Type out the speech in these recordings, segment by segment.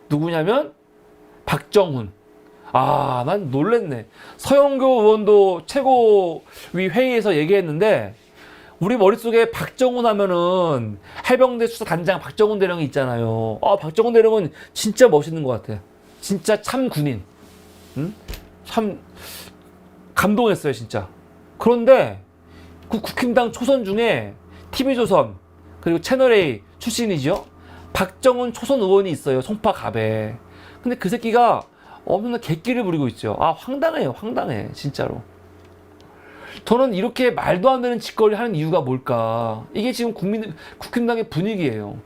누구냐면 박정훈. 아, 난 놀랬네. 서영교 의원도 최고위 회의에서 얘기했는데 우리 머릿속에 박정훈 하면은 해병대 수사 단장 박정훈 대령이 있잖아요. 박정훈 대령은 진짜 멋있는 것 같아. 진짜 참 군인. 응? 참 감동했어요, 진짜. 그런데 그 국힘당 초선 중에 TV조선 그리고 채널A 출신이죠. 박정훈 초선 의원이 있어요. 송파갑에. 근데 그 새끼가 엄청난 개끼를 부리고 있죠. 황당해요. 황당해. 진짜로. 저는 이렇게 말도 안 되는 짓거리 하는 이유가 뭘까? 이게 지금 국힘당의 분위기예요.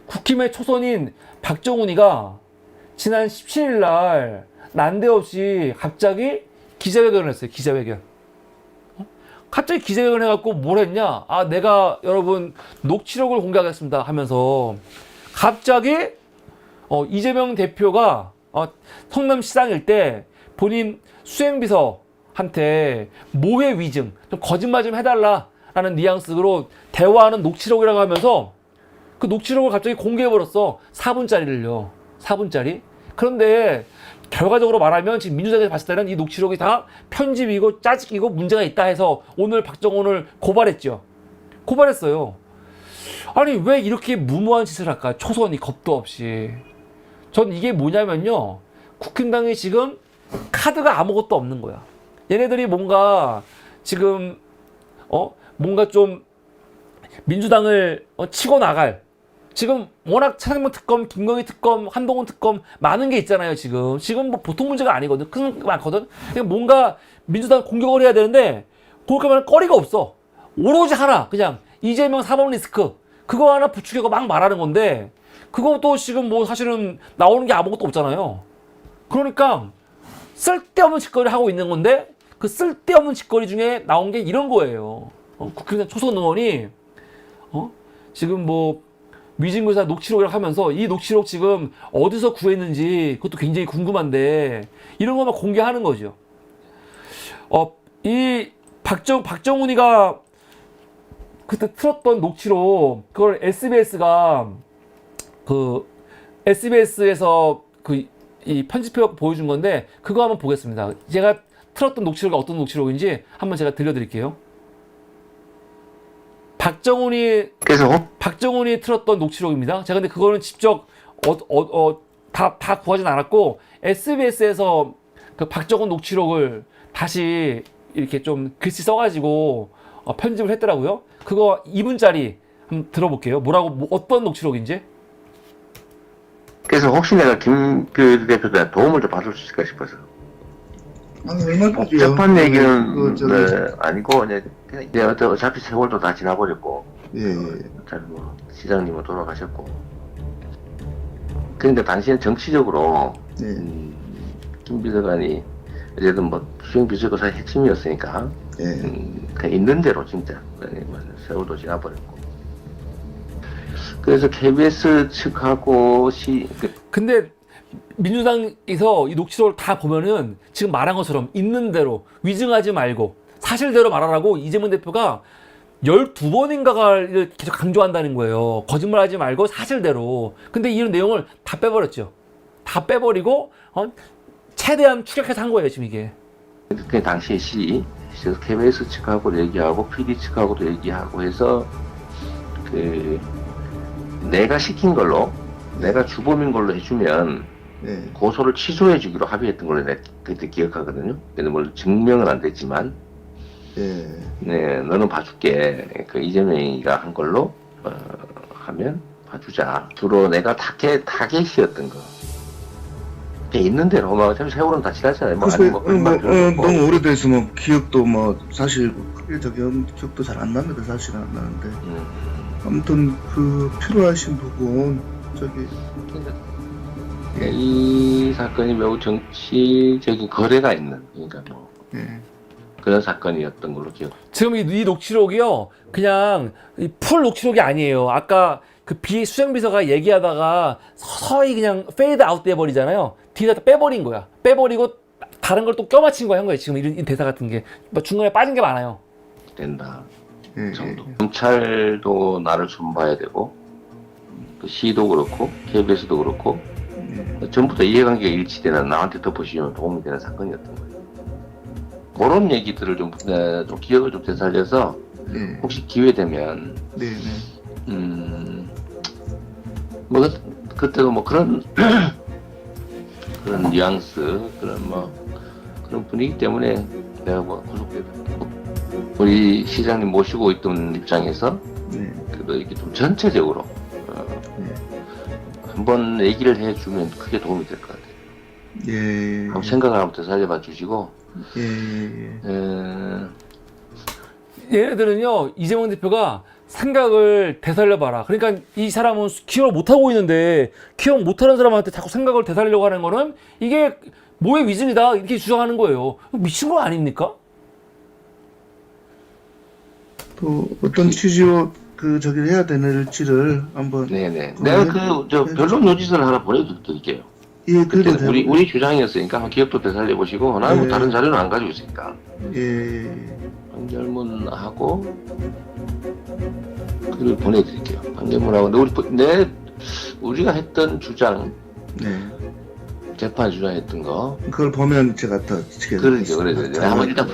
국힘의 초선인 박정훈이가 지난 17일 날 난데없이 갑자기 기자회견을 했어요. 기자회견. 갑자기 기자회견을 해갖고 뭘 했냐? 내가 여러분 녹취록을 공개하겠습니다 하면서 갑자기 이재명 대표가 성남시장일 때 본인 수행비서한테 모해 위증, 좀 거짓말 좀 해달라라는 뉘앙스로 대화하는 녹취록이라고 하면서 그 녹취록을 갑자기 공개해버렸어. 4분짜리를요. 4분짜리. 그런데 결과적으로 말하면 지금 민주당에서 봤을 때는 이 녹취록이 다 편집이고 짜집기고 문제가 있다 해서 오늘 박정훈을 고발했죠. 고발했어요. 아니 왜 이렇게 무모한 짓을 할까? 초선이 겁도 없이. 전 이게 뭐냐면요. 국힘당이 지금 카드가 아무것도 없는 거야. 얘네들이 뭔가 지금 뭔가 좀 민주당을 치고 나갈 지금 워낙 차상면 특검, 김건희 특검, 한동훈 특검 많은 게 있잖아요. 지금 뭐 보통 문제가 아니거든. 큰 게 많거든. 그냥 뭔가 민주당 공격을 해야 되는데 그렇게만 거리가 없어. 오로지 하나 그냥 이재명 사법 리스크 그거 하나 부추기고 막 말하는 건데 그것도 지금 뭐 사실은 나오는 게 아무것도 없잖아요. 그러니까 쓸데없는 짓거리 하고 있는 건데 그 쓸데없는 짓거리 중에 나온 게 이런 거예요. 국힘당 초선 의원이 지금 뭐 위증교사 녹취록이라고 하면서 이 녹취록 지금 어디서 구했는지 그것도 굉장히 궁금한데 이런 것만 공개하는 거죠. 이 박정훈이가 그때 틀었던 녹취록 그걸 SBS가 SBS에서 이 편집해 보여준 건데 그거 한번 보겠습니다. 제가 틀었던 녹취록이 어떤 녹취록인지 한번 제가 들려드릴게요. 박정훈이 틀었던 녹취록입니다. 제가 근데 그거는 직접 다 구하진 않았고 SBS에서 그 박정훈 녹취록을 다시 이렇게 좀 글씨 써가지고 편집을 했더라고요. 그거 2분짜리 한번 들어볼게요. 어떤 녹취록인지. 그래서 혹시 내가 김 대표가 도움을 좀 받을 수 있을까 싶어서. 아니 얼마나 복잡한 얘기는 아니고 이제 어차피 세월도 다 지나버렸고 어차피 뭐 시장님은 돌아가셨고 그런데 당시엔 정치적으로 김 비서관이 어쨌든 뭐 수행비서관의 핵심이었으니까 그냥 있는 대로 진짜 세월도 지나버렸고 그래서 KBS 측하고 근데 민주당에서 이 녹취록을 다 보면은 지금 말한 것처럼 있는 대로 위증하지 말고 사실대로 말하라고 이재명 대표가 12번인가가 계속 강조한다는 거예요. 거짓말하지 말고 사실대로. 근데 이런 내용을 다 빼버렸죠. 다 빼버리고 최대한 추격해서 한 거예요. 지금 이게. 그 당시에 KBS 측하고도 얘기하고 PD 측하고도 얘기하고 해서 내가 시킨 걸로 내가 주범인 걸로 해주면 고소를 취소해 주기로 합의했던 걸로 내가 그때 기억하거든요. 근데 물론 증명은 안 됐지만 너는 봐줄게. 그 이재명이가 한 걸로 하면 봐주자. 주로 내가 타겟이었던 거. 있는 대로 막 세월은 다 지났잖아요. 너무 오래돼서 뭐 기억도 뭐 사실 일적인 기억도 잘 안 납니다. 사실 안 나는데 아무튼 필요하신 부분 이 사건이 매우 정치적인 거래가 있는 그러니까 뭐 그런 사건이었던 걸로 기억. 지금 이 녹취록이요, 그냥 풀 녹취록이 아니에요. 아까 그 수행비서가 얘기하다가 서서히 그냥 페이드 아웃 돼버리잖아요. 뒤에다 빼버린 거야. 빼버리고 다른 걸 또 껴맞힌 거야 한 거예요. 지금 이런 대사 같은 게 중간에 빠진 게 많아요. 된다 정도. 검찰도 나를 좀 봐야 되고 그 시도 그렇고 KBS도 그렇고 전부 다 이해관계가 일치되는 나한테 덮어씌우면 도움이 되는 사건이었던 거예요. 그런 얘기들을 좀 기억을 좀 되살려서 네. 혹시 기회 되면 네, 네. 뭐 그때도 뭐 그런 그런 뉘앙스 그런 분위기 때문에 내가 뭐 구속되었다. 우리 시장님 모시고 있던 입장에서 네. 그래도 이렇게 좀 전체적으로 네. 한번 얘기를 해주면 크게 도움이 될 것 같아요. 예. 한번 생각을 한번 되살려봐 주시고 예. 얘네들은요, 이재명 대표가 생각을 되살려봐라. 그러니까 이 사람은 기억을 못하고 있는데, 기억 못하는 사람한테 자꾸 생각을 되살리려고 하는 거는 이게 모의 위증이다. 이렇게 주장하는 거예요. 미친 거 아닙니까? 또 어떤 취지로 저기를 해야 되는지를 한번. 네네. 내가 변론 요지서를 하나 보내드릴게요. 예, 그래도 그때는 우리 주장이었으니까 한번 기억도 되살려 보시고 나는 뭐 다른 자료는 안 가지고 있으니까. 예. 판결문하고 글을 보내드릴게요. 판결문하고 근데 우리가 했던 주장, 네. 재판 주장했던 거. 그걸 보면 제가 더 그러죠. 한번 일단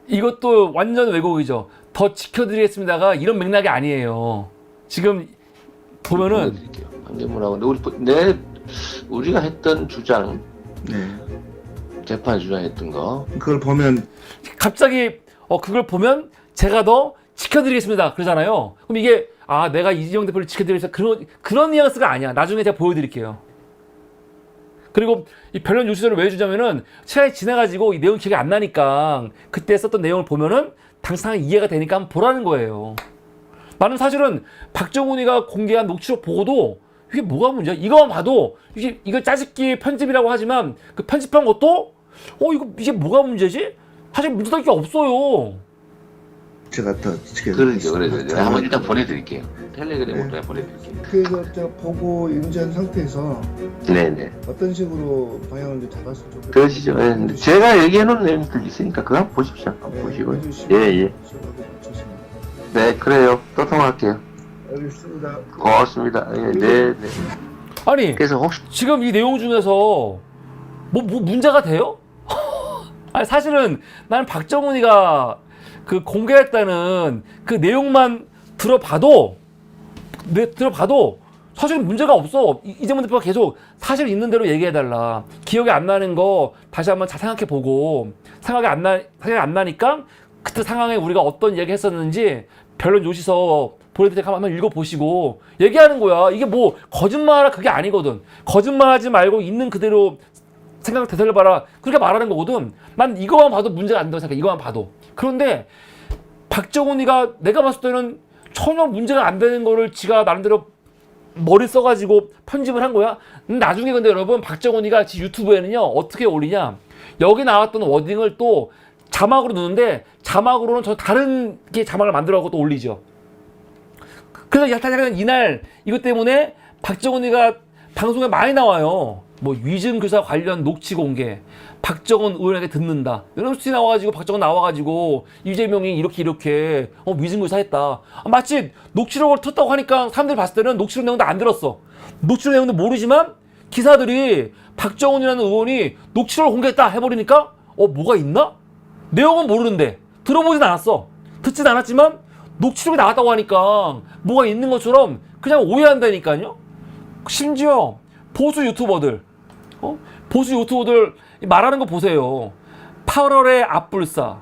이것도 완전 왜곡이죠. 더 지켜드리겠습니다가 이런 맥락이 아니에요. 지금 보면은 보내드릴게요. 판결문하고 근데 우리가 했던 주장, 네. 재판 주장했던 거. 그걸 보면 갑자기 그걸 보면 제가 더 지켜드리겠습니다. 그러잖아요. 그럼 이게 내가 이재명 대표를 지켜드리겠다 그런 뉘앙스가 아니야. 나중에 제가 보여드릴게요. 그리고 이 변론 요지서를 왜 주자면은 시간이 지나가지고 이 내용 기억이 안 나니까 그때 썼던 내용을 보면은 당장 이해가 되니까 한번 보라는 거예요. 나는 사실은 박정훈이가 공개한 녹취록 보고도 이게 뭐가 문제야? 이거만 봐도 이거 짜집기 편집이라고 하지만 그 편집한 것도 이게 뭐가 문제지? 사실 문제될 게 없어요. 제가 더 지켜드리겠습니다. 그러죠. 한번 일단 보내드릴게요. 텔레그램으로 네. 보내드릴게요. 그래서 제가 보고 인지한 상태에서 네네. 어떤 식으로 방향을 이제 잡았을 좀 그러시죠. 네. 제가 얘기해놓은 내용들 있으니까 그거 한번 보십시오. 한번 보시고요. 예. 네, 그래요. 또 통화할게요. 알겠습니다. 고맙습니다. 네. 아니 그래서 혹시 지금 이 내용 중에서 뭐 문제가 돼요? 아니 사실은 나는 박정훈이가 그 공개했다는 그 내용만 들어봐도 사실 문제가 없어. 이재명 대표가 계속 사실 있는 대로 얘기해달라. 기억이 안 나는 거 다시 한번 잘 생각해보고 생각이 안 나니까 그때 상황에 우리가 어떤 얘기 했었는지 변론 요지서 보내드릴까 한번 읽어보시고 얘기하는 거야. 이게 뭐 거짓말하라 그게 아니거든. 거짓말하지 말고 있는 그대로 생각을 되살려봐라. 그렇게 말하는 거거든. 난 이거만 봐도 문제가 안 된다고 생각해. 이거만 봐도. 그런데 박정훈이가 내가 봤을 때는 전혀 문제가 안 되는 거를 지가 나름대로 머리 써가지고 편집을 한 거야. 나중에 근데 여러분 박정훈이가 지 유튜브에는요 어떻게 올리냐. 여기 나왔던 워딩을 또 자막으로 넣는데 자막으로는 저 다른 게 자막을 만들어갖고 또 올리죠. 그래서 약간 이날 이것 때문에 박정훈이가 방송에 많이 나와요. 뭐 위증교사 관련 녹취 공개, 박정훈 의원에게 듣는다. 이런 수치 나와가지고 박정훈 나와가지고 이재명이 이렇게 위증교사 했다. 마치 녹취록을 틀었다고 하니까 사람들이 봤을 때는 녹취록 내용도 안 들었어. 녹취록 내용도 모르지만 기사들이 박정훈이라는 의원이 녹취록을 공개했다 해버리니까 뭐가 있나? 내용은 모르는데 들어보진 않았어. 듣진 않았지만 녹취록이 나왔다고 하니까 뭐가 있는 것처럼 그냥 오해한다니까요. 심지어 보수 유튜버들 말하는 거 보세요. 8월에 앞불사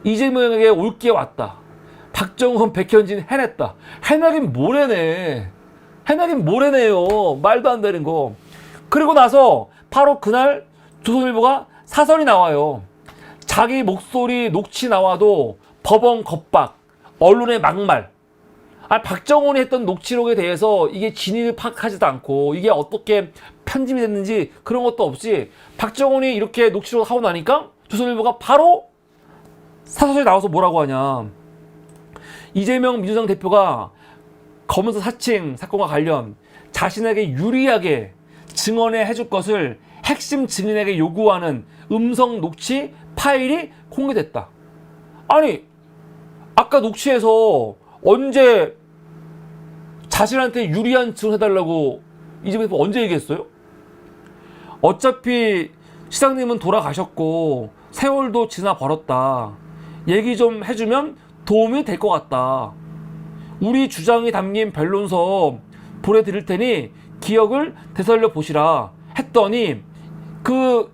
이재명에게 올게 왔다. 박정훈 백현진 해냈다. 해내긴 뭐래네요. 말도 안 되는 거. 그리고 나서 바로 그날 조선일보가 사설이 나와요. 자기 목소리 녹취 나와도 법원 겁박, 언론의 막말. 박정훈이 했던 녹취록에 대해서 이게 진위를 파악하지도 않고 이게 어떻게 편집이 됐는지 그런 것도 없이 박정훈이 이렇게 녹취록을 하고 나니까 조선일보가 바로 사설에 나와서 뭐라고 하냐. 이재명 민주당 대표가 검은서 사칭 사건과 관련 자신에게 유리하게 증언해 해줄 것을 핵심 증인에게 요구하는 음성 녹취 파일이 공개됐다. 아니 아까 녹취해서 언제 자신한테 유리한 증언 해달라고 이재명 대표 언제 얘기했어요? 어차피 시장님은 돌아가셨고 세월도 지나 버렸다. 얘기 좀 해주면 도움이 될 것 같다. 우리 주장이 담긴 변론서 보내드릴 테니 기억을 되살려 보시라 했더니 그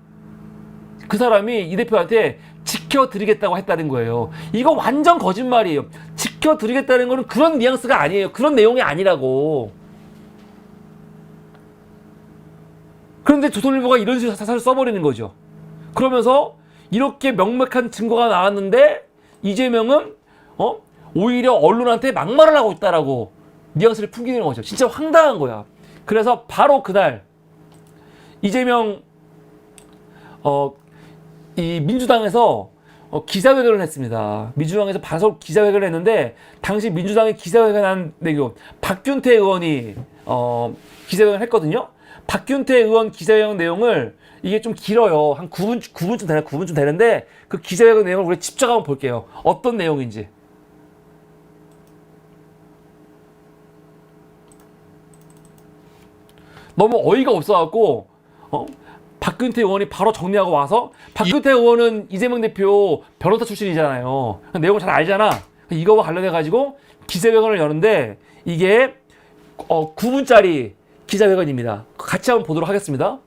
사람이 이 대표한테 지켜드리겠다고 했다는 거예요. 이거 완전 거짓말이에요. 지켜드리겠다는 거는 그런 뉘앙스가 아니에요. 그런 내용이 아니라고. 그런데 조선일보가 이런 식으로 사설을 써버리는 거죠. 그러면서 이렇게 명백한 증거가 나왔는데 이재명은 오히려 언론한테 막말을 하고 있다라고 뉘앙스를 풍기는 거죠. 진짜 황당한 거야. 그래서 바로 그날 이재명 이 민주당에서 기자회견을 했습니다. 민주당에서 바로 기자회견을 했는데 당시 민주당이 기자회견한 내용 박균태 의원이 기자회견을 했거든요. 박균태 의원 기자회견 내용을 이게 좀 길어요. 한 9분쯤 되는데 그 기자회견 내용을 우리 직접 한번 볼게요. 어떤 내용인지. 너무 어이가 없어갖고 박균태 의원이 바로 정리하고 와서 박균태 의원은 이재명 대표 변호사 출신이잖아요. 내용을 잘 알잖아. 이거와 관련해가지고 기자회견을 여는데 이게 9분짜리 기자회견입니다. 같이 한번 보도록 하겠습니다.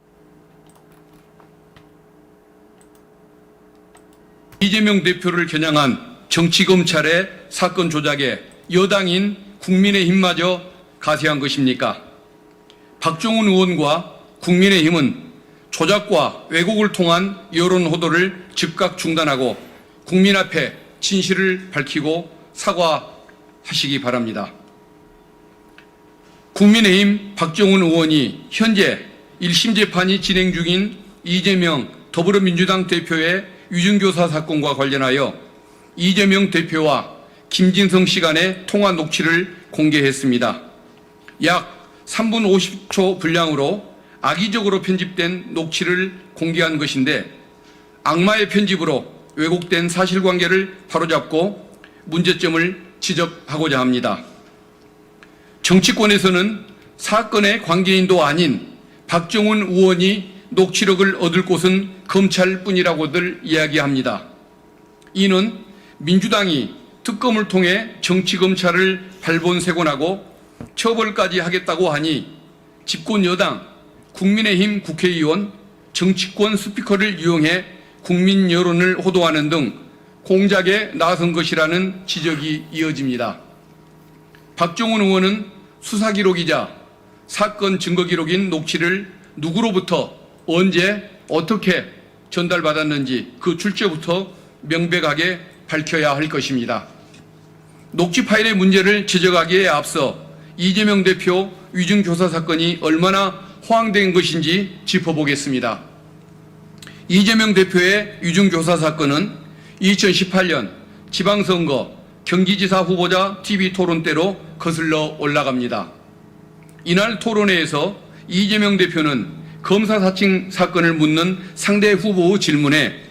이재명 대표를 겨냥한 정치검찰의 사건 조작에 여당인 국민의힘마저 가세한 것입니까? 박종훈 의원과 국민의힘은 조작과 왜곡을 통한 여론 호도를 즉각 중단하고 국민 앞에 진실을 밝히고 사과하시기 바랍니다. 국민의힘 박종훈 의원이 현재 1심 재판이 진행 중인 이재명 더불어민주당 대표의 위중교사 사건과 관련하여 이재명 대표와 김진성 씨 간의 통화 녹취를 공개했습니다. 약 3분 50초 분량으로 악의적으로 편집된 녹취를 공개한 것인데 악마의 편집으로 왜곡된 사실관계를 바로잡고 문제점을 지적하고자 합니다. 정치권에서는 사건의 관계인도 아닌 박종훈 의원이 녹취록을 얻을 곳은 검찰뿐이라고들 이야기합니다. 이는 민주당이 특검을 통해 정치검찰을 발본색원하고 처벌까지 하겠다고 하니 집권 여당 국민의힘 국회의원 정치권 스피커를 이용해 국민 여론을 호도하는 등 공작에 나선 것이라는 지적이 이어집니다. 박종훈 의원은 수사기록이자 사건 증거기록인 녹취를 누구로부터 언제 어떻게 전달받았는지 그 출처부터 명백하게 밝혀야 할 것입니다. 녹취 파일의 문제를 지적하기에 앞서 이재명 대표 위중교사 사건이 얼마나 호황된 것인지 짚어보겠습니다. 이재명 대표의 위중교사 사건은 2018년 지방선거 경기지사 후보자 TV 토론 때로 거슬러 올라갑니다. 이날 토론회에서 이재명 대표는 검사 사칭 사건을 묻는 상대 후보의 질문에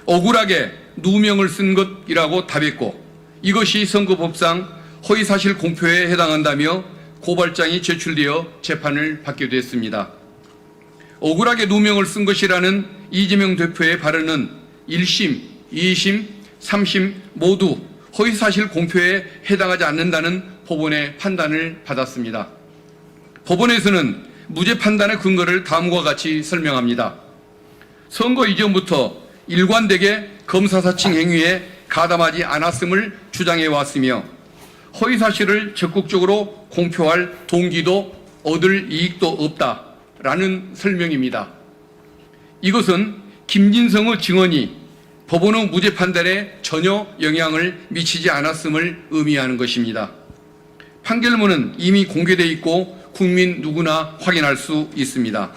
억울하게 누명을 쓴 것이라고 답했고 이것이 선거법상 허위사실 공표에 해당한다며 고발장이 제출되어 재판을 받게 됐습니다. 억울하게 누명을 쓴 것이라는 이재명 대표의 발언은 1심, 2심, 3심 모두 허위사실 공표에 해당하지 않는다는 법원의 판단을 받았습니다. 법원에서는 무죄 판단의 근거를 다음과 같이 설명합니다. 선거 이전부터 일관되게 검사 사칭 행위에 가담하지 않았음을 주장해 왔으며 허위사실을 적극적으로 공표할 동기도 얻을 이익도 없다라는 설명입니다. 이것은 김진성의 증언이 법원의 무죄 판단에 전혀 영향을 미치지 않았음을 의미하는 것입니다. 판결문은 이미 공개되어 있고 국민 누구나 확인할 수 있습니다.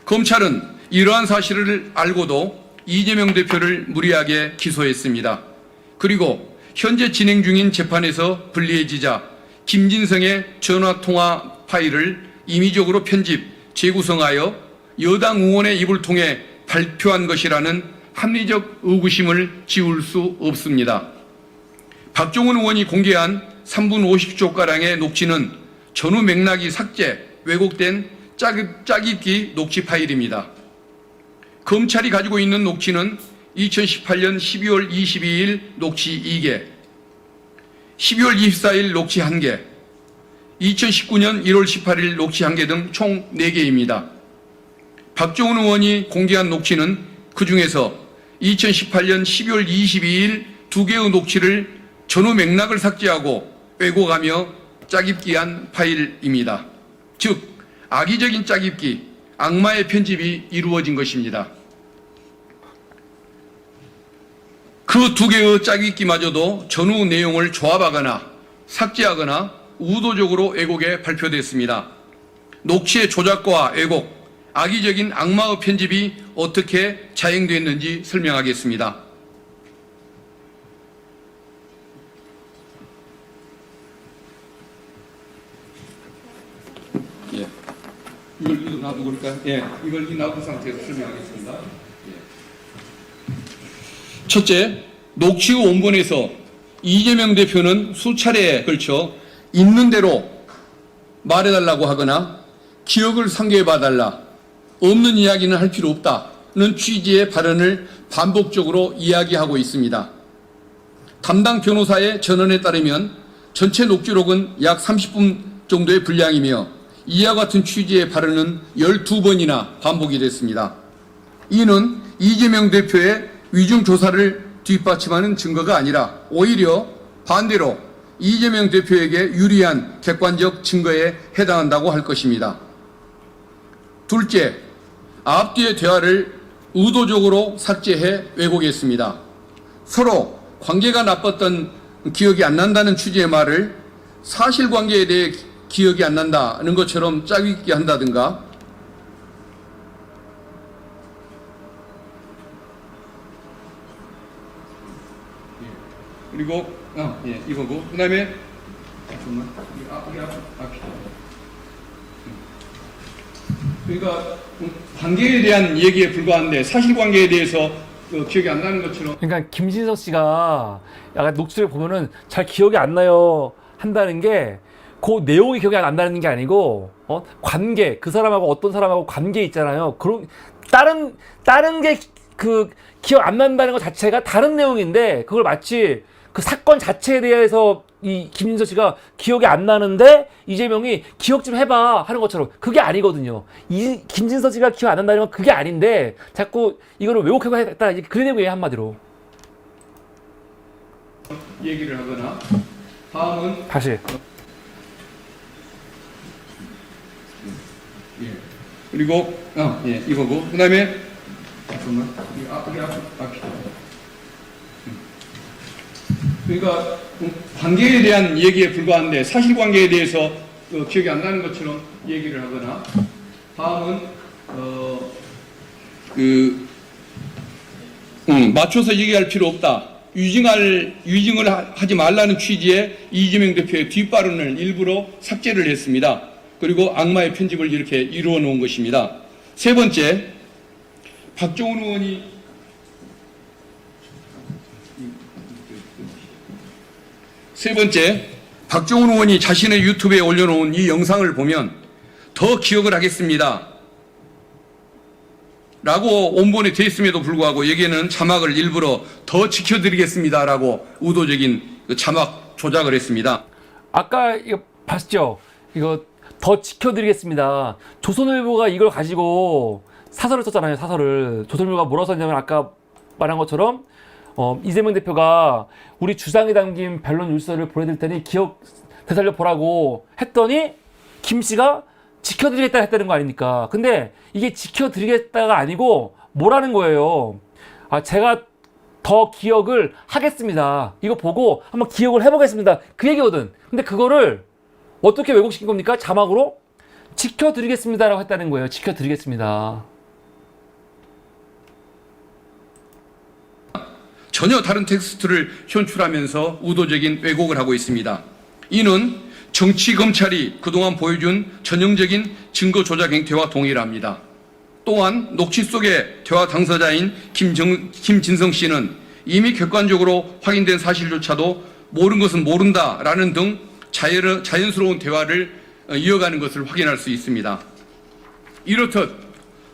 검찰은 이러한 사실을 알고도 이재명 대표를 무리하게 기소했습니다. 그리고 현재 진행 중인 재판에서 불리해지자 김진성의 전화통화 파일을 임의적으로 편집, 재구성하여 여당 의원의 입을 통해 발표한 것이라는 합리적 의구심을 지울 수 없습니다. 박종훈 의원이 공개한 3분 50초가량의 녹취는 전후 맥락이 삭제, 왜곡된 짜깁기 녹취 파일입니다. 검찰이 가지고 있는 녹취는 2018년 12월 22일 녹취 2개, 12월 24일 녹취 1개, 2019년 1월 18일 녹취 1개 등 총 4개입니다. 박종훈 의원이 공개한 녹취는 그중에서 2018년 12월 22일 2개의 녹취를 전후 맥락을 삭제하고 왜곡하며 짜깁기한 파일입니다. 즉 악의적인 짜깁기, 악마의 편집이 이루어진 것입니다. 그 2개의 짜깁기마저도 전후 내용을 조합하거나 삭제하거나 의도적으로 왜곡해 발표됐습니다. 녹취의 조작과 왜곡, 악의적인 악마의 편집이 어떻게 자행됐는지 설명하겠습니다. 예. 이걸 놔두고 그럴까요? 예. 이걸 놔둔 상태에서 설명하겠습니다. 예. 첫째, 녹취 후 원본에서 이재명 대표는 수차례에 걸쳐 있는 대로 말해달라고 하거나 기억을 상기해봐달라, 없는 이야기는 할 필요 없다는 취지의 발언을 반복적으로 이야기하고 있습니다. 담당 변호사의 전언에 따르면 전체 녹취록은 약 30분 정도의 분량이며 이와 같은 취지의 발언은 12번이나 반복이 됐습니다. 이는 이재명 대표의 위중 조사를 뒷받침하는 증거가 아니라 오히려 반대로 이재명 대표에게 유리한 객관적 증거에 해당한다고 할 것입니다. 둘째, 앞뒤의 대화를 의도적으로 삭제해 왜곡했습니다. 서로 관계가 나빴던 기억이 안 난다는 취지의 말을 사실관계에 대해 기억이 안 난다는 것처럼 짜깁기 한다든가, 그리고 이거고, 그 다음에 그러니까 관계에 대한 얘기에 불과한데 사실관계에 대해서 기억이 안 나는 것처럼. 그러니까 김진석 씨가 약간 녹취를 보면은 잘 기억이 안 나요 한다는 게 그 내용이 기억이 안 난다는 게 아니고 관계, 그 사람하고 어떤 사람하고 관계 있잖아요. 그런 다른 게 그 기억 안 난다는 것 자체가 다른 내용인데 그걸 마치 그 사건 자체에 대해서 이 김진석 씨가 기억이 안 나는데 이재명이 기억 좀 해봐 하는 것처럼, 그게 아니거든요. 이 김진석 씨가 기억 안 난다는 건 그게 아닌데 자꾸 이거를 왜곡하고 했다, 그 내용이에요, 한마디로. 얘기를 하거나. 다음은 다시. 그리고 이거고, 그 다음에 그러니까 관계에 대한 얘기에 불과한데 사실관계에 대해서 기억이 안 나는 것처럼 얘기를 하거나. 다음은 맞춰서 얘기할 필요 없다, 위증을 하지 말라는 취지의 이재명 대표의 뒷발언을 일부러 삭제를 했습니다. 그리고 악마의 편집을 이렇게 이루어 놓은 것입니다. 세 번째, 박종훈 의원이 자신의 유튜브에 올려놓은 이 영상을 보면 더 기억을 하겠습니다 라고 원본에 돼 있음에도 불구하고 여기에는 자막을 일부러 더 지켜드리겠습니다 라고 의도적인 자막 조작을 했습니다. 아까 이거 봤죠? 이거 더 지켜드리겠습니다. 조선일보가 이걸 가지고 사설을 썼잖아요, 사설을. 조선일보가 뭐라고 썼냐면 아까 말한 것처럼 이재명 대표가 우리 주장이 담긴 변론 율서를 보내드릴 테니 기억 되살려 보라고 했더니 김 씨가 지켜드리겠다 했다는 거 아닙니까? 근데 이게 지켜드리겠다가 아니고 뭐라는 거예요? 제가 더 기억을 하겠습니다. 이거 보고 한번 기억을 해보겠습니다. 그 얘기거든. 근데 그거를 어떻게 왜곡시킨 겁니까? 자막으로 지켜드리겠습니다라고 했다는 거예요. 지켜드리겠습니다. 전혀 다른 텍스트를 현출하면서 의도적인 왜곡을 하고 있습니다. 이는 정치 검찰이 그동안 보여준 전형적인 증거 조작 행태와 동일합니다. 또한 녹취 속의 대화 당사자인 김진성 씨는 이미 객관적으로 확인된 사실조차도 모르는 것은 모른다라는 등 자연스러운 대화를 이어가는 것을 확인할 수 있습니다. 이렇듯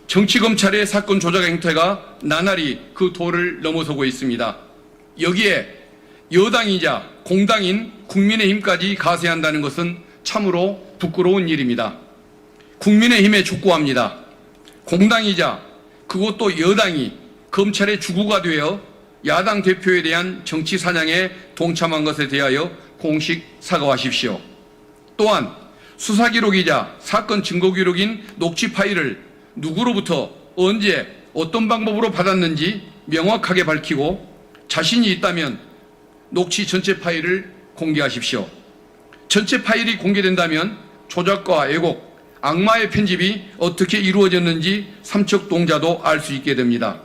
정치검찰의 사건 조작 행태가 나날이 그 도를 넘어서고 있습니다. 여기에 여당이자 공당인 국민의힘까지 가세한다는 것은 참으로 부끄러운 일입니다. 국민의힘에 촉구합니다. 공당이자 그것도 여당이 검찰의 주구가 되어 야당 대표에 대한 정치 사냥에 동참한 것에 대하여 공식 사과하십시오. 또한 수사 기록이자 사건 증거 기록인 녹취 파일을 누구로부터 언제 어떤 방법으로 받았는지 명확하게 밝히고 자신이 있다면 녹취 전체 파일을 공개하십시오. 전체 파일이 공개된다면 조작과 왜곡, 악마의 편집이 어떻게 이루어졌는지 삼척 동자도 알 수 있게 됩니다.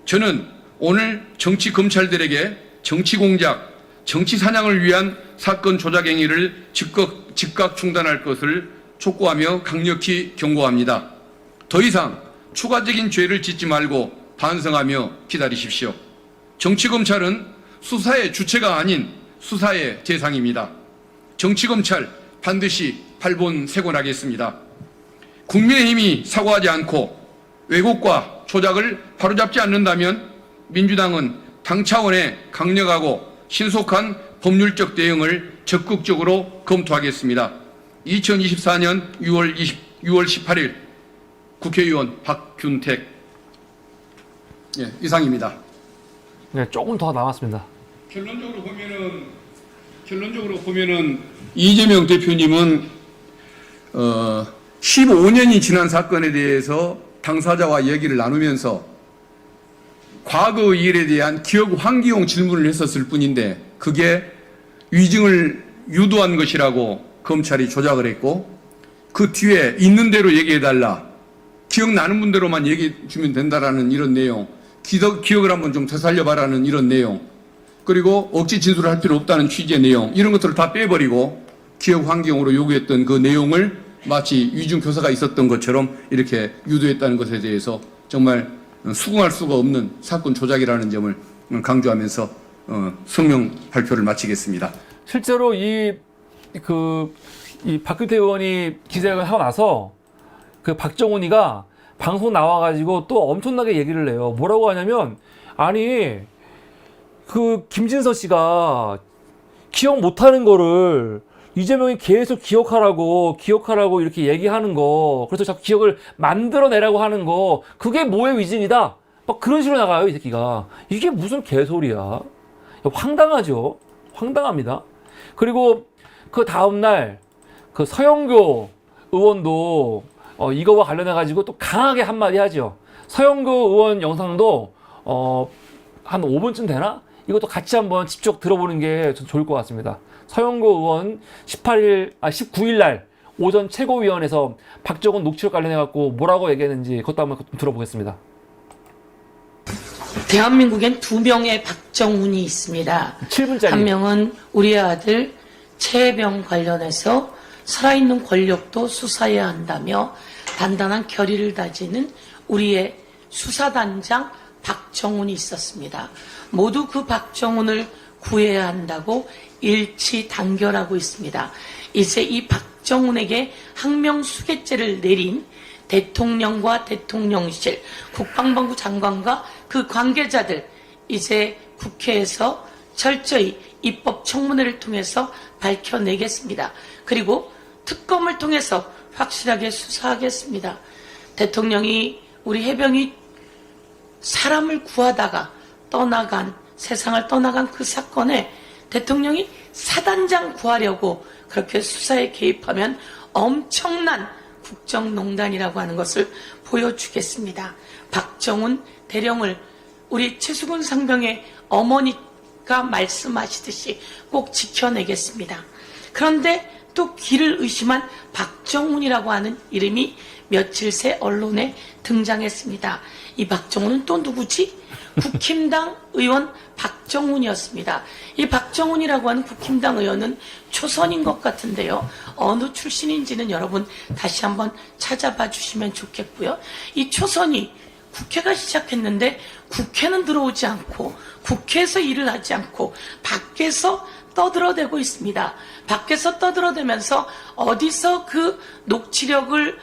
저는 오늘 정치 검찰들에게 정치 공작, 정치 사냥을 위한 사건 조작 행위를 즉각 중단할 것을 촉구하며 강력히 경고합니다. 더 이상 추가적인 죄를 짓지 말고 반성하며 기다리십시오. 정치검찰은 수사의 주체가 아닌 수사의 대상입니다. 정치검찰 반드시 발본색원하겠습니다. 국민의힘이 사과하지 않고 왜곡과 조작을 바로잡지 않는다면 민주당은 당 차원의 강력하고 신속한 법률적 대응을 적극적으로 검토하겠습니다. 2024년 6월 18일 국회의원 박균택. 예, 이상입니다. 네, 조금 더 남았습니다. 결론적으로 보면은 이재명 대표님은 15년이 지난 사건에 대해서 당사자와 얘기를 나누면서 과거 일에 대한 기억 환기용 질문을 했었을 뿐인데 그게 위증을 유도한 것이라고 검찰이 조작을 했고 그 뒤에 있는 대로 얘기해달라. 기억나는 분대로만 얘기해 주면 된다라는 이런 내용. 기억을 한번 좀 되살려봐라는 이런 내용. 그리고 억지 진술을 할 필요 없다는 취지의 내용. 이런 것들을 다 빼버리고 기억 환경으로 요구했던 그 내용을 마치 위증 교사가 있었던 것처럼 이렇게 유도했다는 것에 대해서 정말 수긍할 수가 없는 사건 조작이라는 점을 강조하면서 성명 발표를 마치겠습니다. 실제로 이 박규태 의원이 기자회견을 하고 나서 그 박정훈이가 방송 나와가지고 또 엄청나게 얘기를 해요. 뭐라고 하냐면, 아니, 그 김진서 씨가 기억 못하는 거를 이재명이 계속 기억하라고 이렇게 얘기하는 거, 그래서 자꾸 기억을 만들어내라고 하는 거, 그게 뭐의 위증이다. 막 그런 식으로 나가요, 이 새끼가. 이게 무슨 개소리야. 황당하죠. 황당합니다. 그리고 그 다음날 그 서영교 의원도 이거와 관련해가지고 또 강하게 한마디 하죠. 서영교 의원 영상도 한 5분쯤 되나? 이것도 같이 한번 직접 들어보는 게 좀 좋을 것 같습니다. 서영교 의원 19일 날 오전 최고위원회에서 박정훈 녹취록 관련해갖고 뭐라고 얘기했는지 그것도 한번 들어보겠습니다. 대한민국엔 2명의 박정훈이 있습니다. 7분짜리. 한 명은 우리 아들 최혜병 관련해서 살아있는 권력도 수사해야 한다며 단단한 결의를 다지는 우리의 수사단장 박정훈이 있었습니다. 모두 그 박정훈을 구해야 한다고 일치 단결하고 있습니다. 이제 이 박정훈에게 항명수괴죄를 내린 대통령과 대통령실, 국방부 장관과 그 관계자들 이제 국회에서 철저히 입법 청문회를 통해서 밝혀내겠습니다. 그리고 특검을 통해서 확실하게 수사하겠습니다. 대통령이 우리 해병이 사람을 구하다가 세상을 떠나간 그 사건에 대통령이 사단장 구하려고 그렇게 수사에 개입하면 엄청난 국정농단이라고 하는 것을 보여주겠습니다. 박정훈 대령을 우리 최수근 상병의 어머니가 말씀하시듯이 꼭 지켜내겠습니다. 그런데 또 귀를 의심한 박정훈이라고 하는 이름이 며칠 새 언론에 등장했습니다. 이 박정훈은 또 누구지? 국힘당 의원 박정훈이었습니다. 이 박정훈이라고 하는 국힘당 의원은 초선인 것 같은데요. 어느 출신인지는 여러분 다시 한번 찾아봐 주시면 좋겠고요. 이 초선이 국회가 시작했는데 국회는 들어오지 않고 국회에서 일을 하지 않고 밖에서 떠들어대고 있습니다. 밖에서 떠들어대면서 어디서 그 녹취록을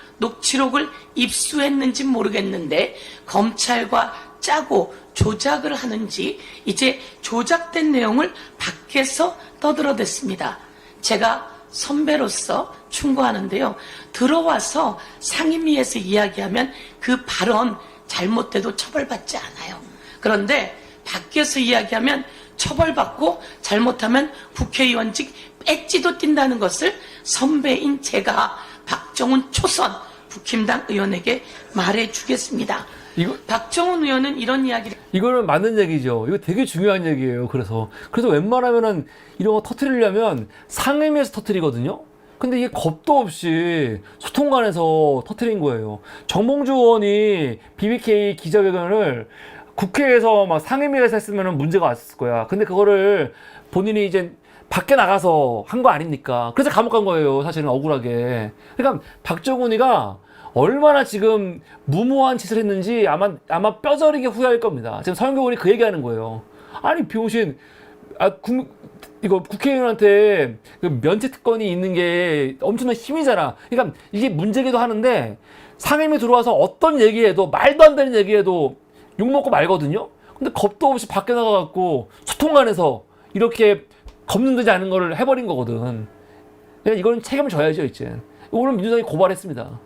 입수했는지 모르겠는데 검찰과 짜고 조작을 하는지 이제 조작된 내용을 밖에서 떠들어댔습니다. 제가 선배로서 충고하는데요. 들어와서 상임위에서 이야기하면 그 발언 잘못돼도 처벌받지 않아요. 그런데 밖에서 이야기하면 처벌받고 잘못하면 국회의원직 배지도 띈다는 것을 선배인 제가 박정훈 초선 국힘당 의원에게 말해주겠습니다. 박정훈 의원은 이런 이야기를 이거는 맞는 얘기죠. 이거 되게 중요한 얘기예요. 그래서 웬만하면은 이런 거 터트리려면 상임위에서 터트리거든요. 근데 이게 겁도 없이 소통관에서 터트린 거예요. 정봉주 의원이 BBK 기자회견을 국회에서 막 상임위에서 했으면 문제가 왔을 거야. 근데 그거를 본인이 이제 밖에 나가서 한 거 아닙니까? 그래서 감옥 간 거예요. 사실은 억울하게. 그러니까 박정훈이가 얼마나 지금 무모한 짓을 했는지 아마 뼈저리게 후회할 겁니다. 지금 서영교 의원이 그 얘기하는 거예요. 아니 병신, 이거 국회의원한테 그 면책 특권이 있는 게 엄청난 힘이잖아. 그러니까 이게 문제기도 하는데 상임위 들어와서 어떤 얘기해도 말도 안 되는 얘기해도 욕먹고 말거든요. 근데 겁도 없이 밖에 나가갖고 소통관에서 이렇게 겁는다지 않은 거를 해버린 거거든. 그러니까 이거는 책임을 져야죠 이제. 오늘 민주당이 고발했습니다.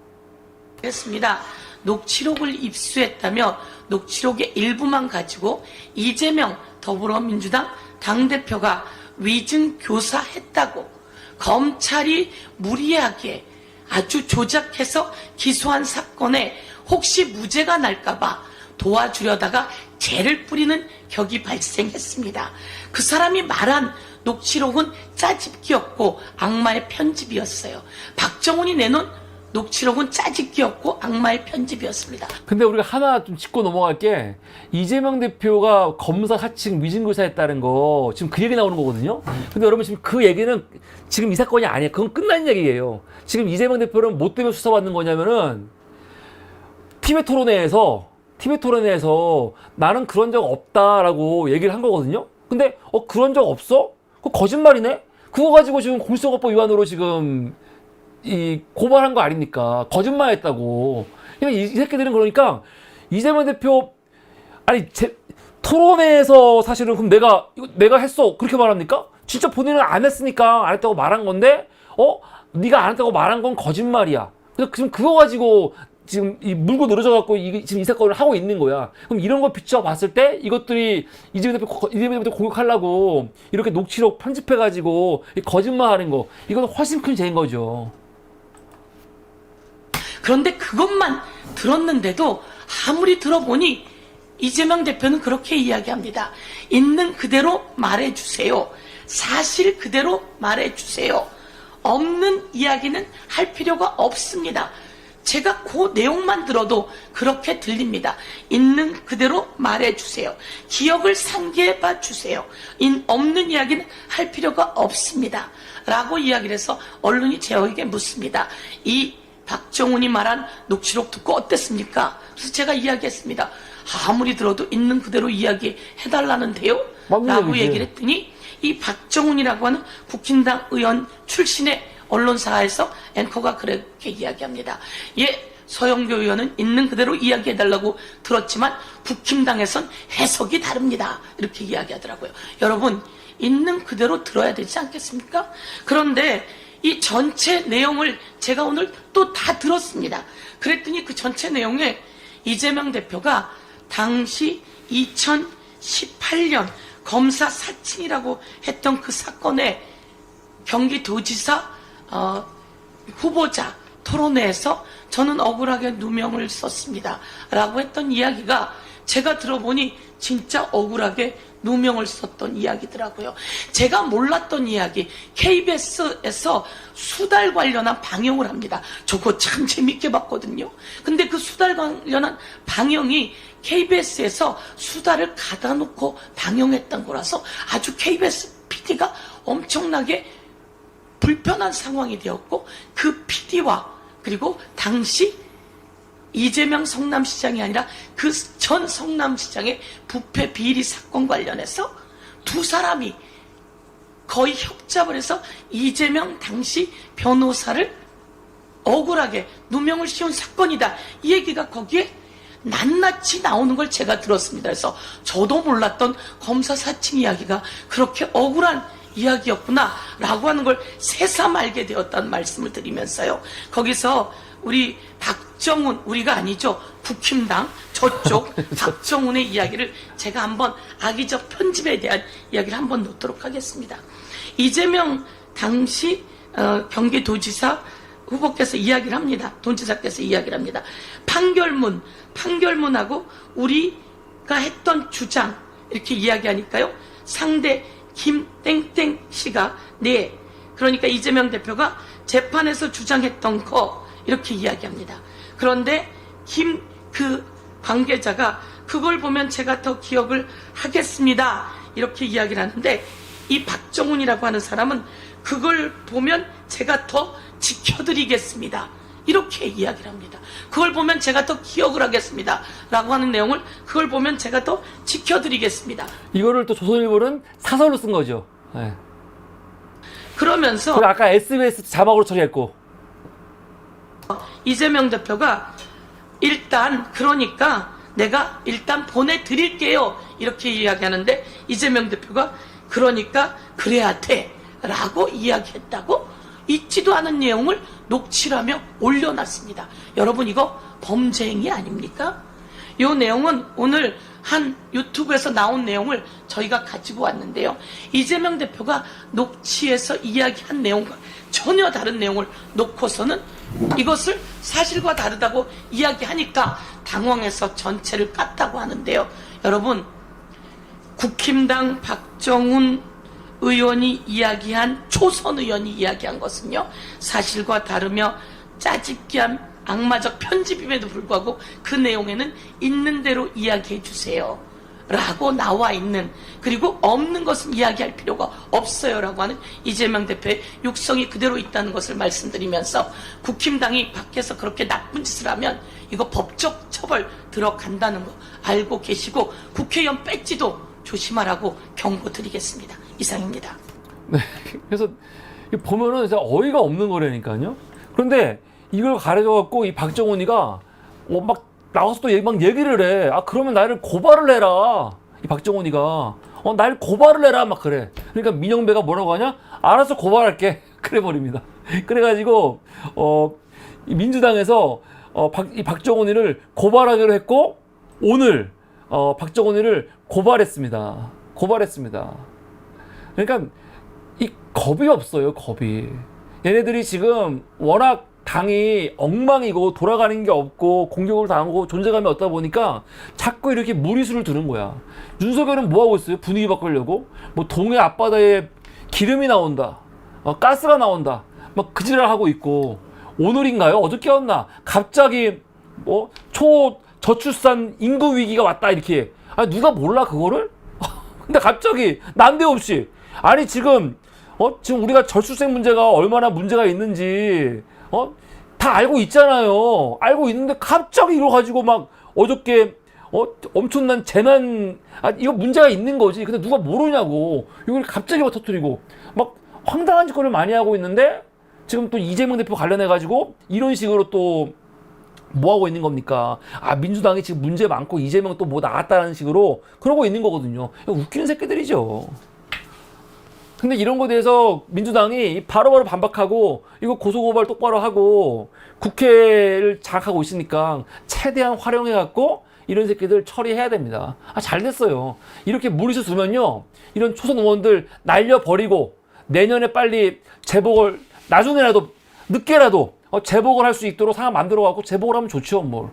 했습니다. 녹취록을 입수했다며 녹취록의 일부만 가지고 이재명 더불어민주당 당대표가 위증 교사했다고 검찰이 무리하게 아주 조작해서 기소한 사건에 혹시 무죄가 날까봐 도와주려다가 죄를 뿌리는 격이 발생했습니다. 그 사람이 말한 녹취록은 짜집기였고 악마의 편집이었어요. 박정훈이 내놓은 녹취록은 짜집기였고 악마의 편집이었습니다. 근데 우리가 하나 좀 짚고 넘어갈 게 이재명 대표가 검사 사칭 위증교사했다는 거 지금 그 얘기 나오는 거거든요. 근데 여러분 지금 그 얘기는 지금 이 사건이 아니에요. 그건 끝난 얘기예요. 지금 이재명 대표는 뭐 때문에 수사받는 거냐면은 TV 토론회에서 나는 그런 적 없다라고 얘기를 한 거거든요. 근데 그런 적 없어? 그거 거짓말이네? 그거 가지고 지금 공수처법 위반으로 지금 고발한 거 아닙니까? 거짓말했다고. 그러니까 이 새끼들은 그러니까 이재명 대표 토론회에서 사실은 그럼 내가 했어 그렇게 말합니까? 진짜 본인은 안 했으니까 안 했다고 말한 건데 네가 안 했다고 말한 건 거짓말이야. 그래서 지금 그거 가지고 지금 물고 늘어져 갖고 지금 이 사건을 하고 있는 거야. 그럼 이런 거 비춰봤을 때 이것들이 이재명 대표 공격하려고 이렇게 녹취록 편집해 가지고 거짓말하는 거 이건 훨씬 큰 죄인 거죠. 그런데 그것만 들었는데도 아무리 들어보니 이재명 대표는 그렇게 이야기합니다. 있는 그대로 말해주세요. 사실 그대로 말해주세요. 없는 이야기는 할 필요가 없습니다. 제가 그 내용만 들어도 그렇게 들립니다. 있는 그대로 말해주세요. 기억을 상기해봐 주세요. 없는 이야기는 할 필요가 없습니다. 라고 이야기를 해서 언론이 저에게 묻습니다. 이 박정훈이 말한 녹취록 듣고 어땠습니까? 그래서 제가 이야기했습니다. 아무리 들어도 있는 그대로 이야기해달라는데요? 라고 얘기지. 얘기를 했더니 이 박정훈이라고 하는 국힘당 의원 출신의 언론사에서 앵커가 그렇게 이야기합니다. 예, 서영교 의원은 있는 그대로 이야기해달라고 들었지만 국힘당에선 해석이 다릅니다. 이렇게 이야기하더라고요. 여러분, 있는 그대로 들어야 되지 않겠습니까? 그런데 이 전체 내용을 제가 오늘 또 다 들었습니다. 그랬더니 그 전체 내용에 이재명 대표가 당시 2018년 검사 사칭이라고 했던 그 사건에 경기도지사 후보자 토론회에서 저는 억울하게 누명을 썼습니다. 라고 했던 이야기가 제가 들어보니 진짜 억울하게 누명을 썼던 이야기더라고요. 제가 몰랐던 이야기, KBS에서 수달 관련한 방영을 합니다. 저거 참 재밌게 봤거든요. 근데 그 수달 관련한 방영이 KBS에서 수달을 가다 놓고 방영했던 거라서 아주 KBS PD가 엄청나게 불편한 상황이 되었고 그 PD와 그리고 당시 이재명 성남시장이 아니라 그 전 성남시장의 부패 비리 사건 관련해서 두 사람이 거의 협잡을 해서 이재명 당시 변호사를 억울하게 누명을 씌운 사건이다. 이 얘기가 거기에 낱낱이 나오는 걸 제가 들었습니다. 그래서 저도 몰랐던 검사 사칭 이야기가 그렇게 억울한 이야기였구나 라고 하는 걸 새삼 알게 되었다는 말씀을 드리면서요. 거기서 우리 박정훈, 우리가 아니죠. 국힘당 저쪽 박정훈의 이야기를 제가 한번 악의적 편집에 대한 이야기를 한번 놓도록 하겠습니다. 이재명 당시 경기도지사 후보께서 이야기를 합니다. 도지사께서 이야기를 합니다. 판결문하고 우리가 했던 주장 이렇게 이야기하니까요. 상대 김땡땡 씨가 네, 그러니까 이재명 대표가 재판에서 주장했던 거 이렇게 이야기합니다. 그런데 그 관계자가 그걸 보면 제가 더 기억을 하겠습니다. 이렇게 이야기를 하는데 이 박정훈이라고 하는 사람은 그걸 보면 제가 더 지켜드리겠습니다. 이렇게 이야기를 합니다. 그걸 보면 제가 더 기억을 하겠습니다. 라고 하는 내용을 그걸 보면 제가 더 지켜드리겠습니다. 이거를 또 조선일보는 사설로 쓴 거죠. 네. 그러면서 그리고 아까 SBS 자막으로 처리했고 이재명 대표가 일단 그러니까 내가 일단 보내드릴게요. 이렇게 이야기하는데 이재명 대표가 그러니까 그래야 돼 라고 이야기했다고 있지도 않은 내용을 녹취하며 올려놨습니다. 여러분 이거 범죄 행위 아닙니까? 이 내용은 오늘 한 유튜브에서 나온 내용을 저희가 가지고 왔는데요. 이재명 대표가 녹취해서 이야기한 내용과 전혀 다른 내용을 놓고서는 이것을 사실과 다르다고 이야기하니까 당황해서 전체를 깠다고 하는데요. 여러분 국힘당 박정훈 의원이 이야기한 초선 의원이 이야기한 것은요. 사실과 다르며 짜깁기한 악마적 편집임에도 불구하고 그 내용에는 있는 대로 이야기해 주세요. 라고 나와 있는 그리고 없는 것은 이야기할 필요가 없어요. 라고 하는 이재명 대표의 육성이 그대로 있다는 것을 말씀드리면서 국힘당이 밖에서 그렇게 나쁜 짓을 하면 이거 법적 처벌 들어간다는 거 알고 계시고 국회의원 배지도 조심하라고 경고드리겠습니다. 이상입니다. 네. 그래서 보면은 진짜 어이가 없는 거라니까요. 그런데 이걸 가려져갖고 이 박정훈이가 막 나와서 또 막 얘기를 해. 아 그러면 나를 고발을 해라. 이 박정훈이가 날 고발을 해라 막 그래. 그러니까 민영배가 뭐라고 하냐? 알아서 고발할게. 그래 버립니다. 그래가지고 이 민주당에서 이 박정훈이를 고발하기로 했고 오늘 박정훈이를 고발했습니다. 그러니까 이 겁이 없어요. 겁이. 얘네들이 지금 워낙 당이 엉망이고 돌아가는 게 없고 공격을 당하고 존재감이 없다 보니까 자꾸 이렇게 무리수를 두는 거야. 윤석열은 뭐 하고 있어요? 분위기 바꾸려고? 뭐 동해 앞바다에 기름이 나온다. 가스가 나온다. 막 그지랄 하고 있고 오늘인가요? 어저께였나? 갑자기 뭐 초저출산 인구 위기가 왔다 이렇게. 아니 누가 몰라 그거를? 근데 갑자기 난데없이 아니 지금 우리가 저출생 문제가 얼마나 문제가 있는지 다 알고 있잖아요. 알고 있는데 갑자기 이거 가지고 막 어저께 엄청난 재난 이거 문제가 있는 거지. 근데 누가 모르냐고 이걸 갑자기 막 터뜨리고 막 황당한 짓거리를 많이 하고 있는데 지금 또 이재명 대표 관련해 가지고 이런 식으로 또 뭐 하고 있는 겁니까? 민주당이 지금 문제 많고 이재명 또 뭐 나갔다는 식으로 그러고 있는 거거든요. 웃기는 새끼들이죠. 근데 이런 거에 대해서 민주당이 바로바로 반박하고 이거 고소고발 똑바로 하고 국회를 장악하고 있으니까 최대한 활용해갖고 이런 새끼들 처리해야 됩니다. 잘 됐어요. 이렇게 무리수 두면요. 이런 초선 의원들 날려버리고 내년에 빨리 재복을 나중에라도 늦게라도 재복을 할 수 있도록 상황 만들어갖고 재복을 하면 좋죠. 뭘.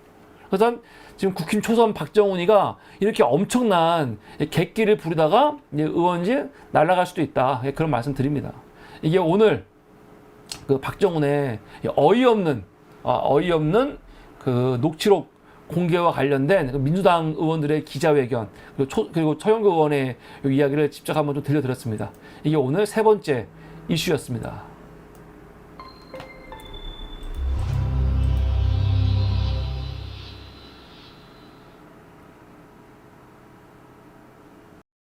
그래서 지금 국힘 초선 박정훈이가 이렇게 엄청난 객기를 부리다가 의원직 날아갈 수도 있다. 그런 말씀 드립니다. 이게 오늘 그 박정훈의 어이없는 그 녹취록 공개와 관련된 민주당 의원들의 기자회견 그리고 처형구 의원의 이야기를 직접 한번 좀 들려드렸습니다. 이게 오늘 세 번째 이슈였습니다.